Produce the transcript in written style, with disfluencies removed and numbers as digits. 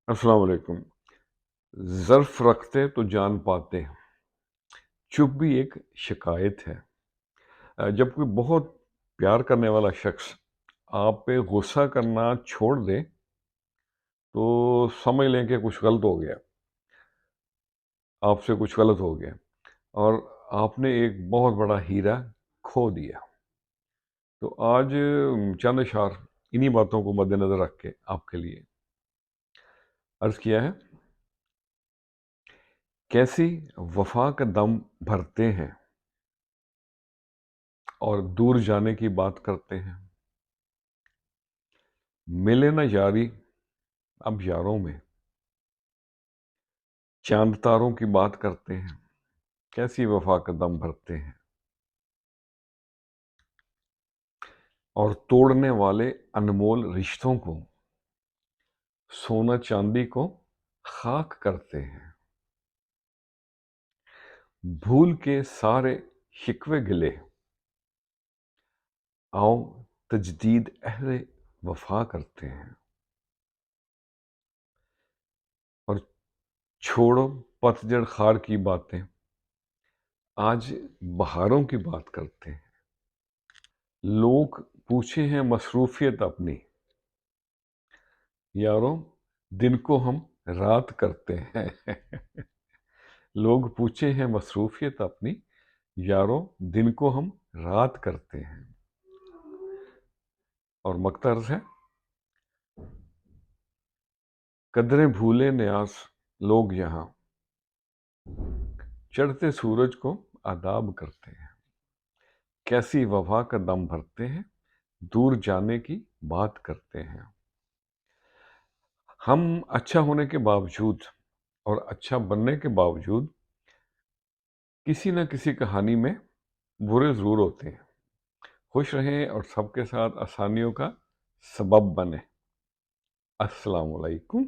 अस्सलाम वालेकुम। ज़र्फ़ रखते तो जान पाते, चुप भी एक शिकायत है। जब कोई बहुत प्यार करने वाला शख्स आप पे गुस्सा करना छोड़ दे, तो समझ लें कि कुछ गलत हो गया, आपसे कुछ गलत हो गया और आपने एक बहुत बड़ा हीरा खो दिया। तो आज चंद अशार इन्हीं बातों को मद्देनज़र रख के आपके लिए अर्ज़ किया है। कैसी वफ़ा का दम भरते हैं और दूर जाने की बात करते हैं। मिले न यारी अब यारों में, चांद तारों की बात करते हैं। कैसी वफा का दम भरते हैं और तोड़ने वाले अनमोल रिश्तों को सोना चांदी को खाक करते हैं। भूल के सारे शिकवे गिले, आओ तजदीद अहले वफा करते हैं। और छोड़ो पतझड़ खार की बातें, आज बहारों की बात करते हैं। लोग पूछे हैं मसरूफियत अपनी, यारों दिन को हम रात करते हैं। लोग पूछे हैं मसरूफियत अपनी, यारों दिन को हम रात करते हैं। और मकतर्ज है, कदरें भूले न्यास लोग यहाँ चढ़ते सूरज को आदाब करते हैं। कैसी वफा का दम भरते हैं, दूर जाने की बात करते हैं। हम अच्छा होने के बावजूद और अच्छा बनने के बावजूद किसी न किसी कहानी में बुरे ज़रूर होते हैं। खुश रहें और सबके साथ आसानियों का सबब बने। अस्सलाम वालेकुम।